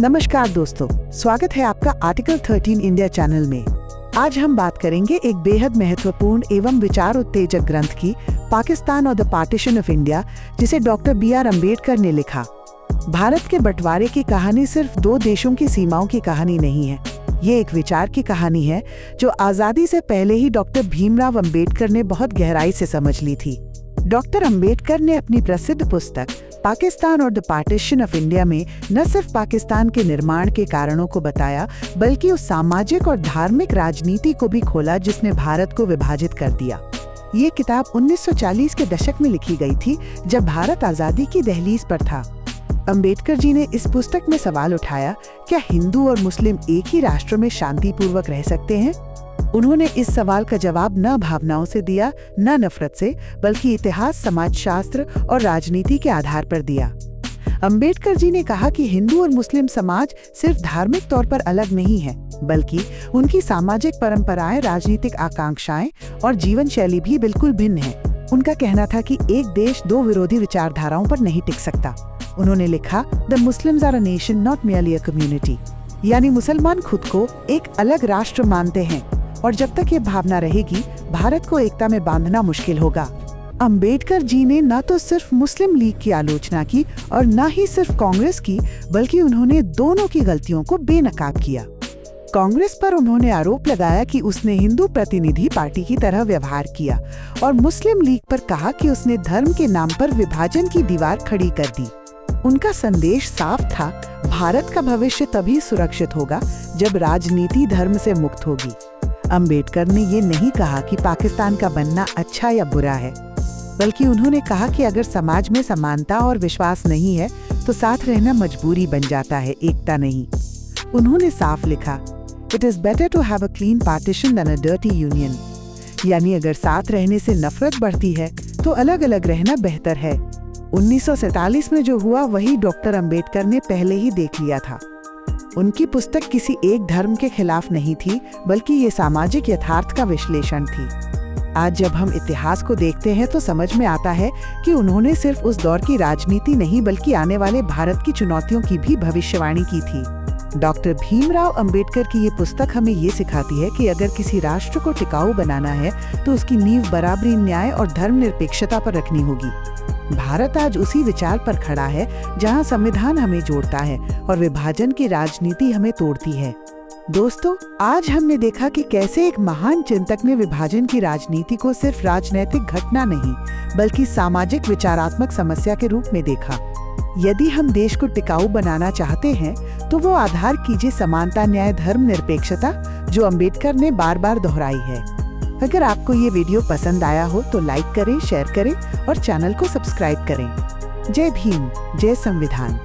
नमस्कार दोस्तों, स्वागत है आपका आर्टिकल 13 इंडिया चैनल में। आज हम बात करेंगे एक बेहद महत्वपूर्ण एवं विचार उत्तेजक ग्रंथ की, पाकिस्तान और द पार्टीशन ऑफ इंडिया, जिसे डॉक्टर B.R. अम्बेडकर ने लिखा। भारत के बंटवारे की कहानी सिर्फ दो देशों की सीमाओं की कहानी नहीं है, ये एक विचार की कहानी है जो आज़ादी से पहले ही डॉक्टर भीमराव अम्बेडकर ने बहुत गहराई से समझ ली थी। डॉक्टर अम्बेडकर ने अपनी प्रसिद्ध पुस्तक पाकिस्तान और द पार्टीशन ऑफ इंडिया में न सिर्फ पाकिस्तान के निर्माण के कारणों को बताया, बल्कि उस सामाजिक और धार्मिक राजनीति को भी खोला जिसने भारत को विभाजित कर दिया। ये किताब 1940 के दशक में लिखी गई थी, जब भारत आज़ादी की दहलीज पर था। अम्बेडकर जी ने इस पुस्तक में सवाल उठाया, क्या हिंदू और मुस्लिम एक ही राष्ट्र में शांतिपूर्वक रह सकते हैं? उन्होंने इस सवाल का जवाब न भावनाओं से दिया, न नफरत से, बल्कि इतिहास, समाजशास्त्र और राजनीति के आधार पर दिया। अम्बेडकर जी ने कहा कि हिंदू और मुस्लिम समाज सिर्फ धार्मिक तौर पर अलग नहीं है, बल्कि उनकी सामाजिक परंपराएं, राजनीतिक आकांक्षाएं और जीवन शैली भी बिल्कुल भिन्न है। उनका कहना था कि एक देश दो विरोधी विचारधाराओं पर नहीं टिक सकता। उन्होंने लिखा, the Muslims are a nation, not merely a community। यानी मुसलमान खुद को एक अलग राष्ट्र मानते हैं, और जब तक ये भावना रहेगी, भारत को एकता में बांधना मुश्किल होगा। अम्बेडकर जी ने न तो सिर्फ मुस्लिम लीग की आलोचना की और न ही सिर्फ कांग्रेस की, बल्कि उन्होंने दोनों की गलतियों को बेनकाब किया। कांग्रेस पर उन्होंने आरोप लगाया कि उसने हिंदू प्रतिनिधि पार्टी की तरह व्यवहार किया, और मुस्लिम लीग पर कहा कि उसने धर्म के नाम पर विभाजन की दीवार खड़ी कर दी। उनका संदेश साफ था, भारत का भविष्य तभी सुरक्षित होगा जब राजनीति धर्म से मुक्त होगी। अम्बेडकर ने ये नहीं कहा कि पाकिस्तान का बनना अच्छा या बुरा है, बल्कि उन्होंने कहा कि अगर समाज में समानता और विश्वास नहीं है तो साथ रहना मजबूरी बन जाता है, एकता नहीं। उन्होंने साफ लिखा, it is better to have a clean partition than a dirty union. यानी अगर साथ रहने से नफरत बढ़ती है तो अलग अलग रहना बेहतर है। 1947 में जो हुआ वही डॉक्टर अम्बेडकर ने पहले ही देख लिया था। उनकी पुस्तक किसी एक धर्म के खिलाफ नहीं थी, बल्कि ये सामाजिक यथार्थ का विश्लेषण थी। आज जब हम इतिहास को देखते हैं तो समझ में आता है कि उन्होंने सिर्फ उस दौर की राजनीति नहीं, बल्कि आने वाले भारत की चुनौतियों की भी भविष्यवाणी की थी। डॉक्टर भीमराव अम्बेडकर की ये पुस्तक हमें ये सिखाती है कि अगर किसी राष्ट्र को टिकाऊ बनाना है तो उसकी नींव बराबरी, न्याय और धर्मनिरपेक्षता पर रखनी होगी। भारत आज उसी विचार पर खड़ा है जहां संविधान हमें जोड़ता है और विभाजन की राजनीति हमें तोड़ती है। दोस्तों, आज हमने देखा कि कैसे एक महान चिंतक ने विभाजन की राजनीति को सिर्फ राजनीतिक घटना नहीं, बल्कि सामाजिक विचारात्मक समस्या के रूप में देखा। यदि हम देश को टिकाऊ बनाना चाहते हैं तो वो आधार कीजिए समानता, न्याय, धर्मनिरपेक्षता, जो अम्बेडकर ने बार बार दोहराई है। अगर आपको ये वीडियो पसंद आया हो तो लाइक करें, शेयर करें और चैनल को सब्सक्राइब करें। जय भीम, जय संविधान।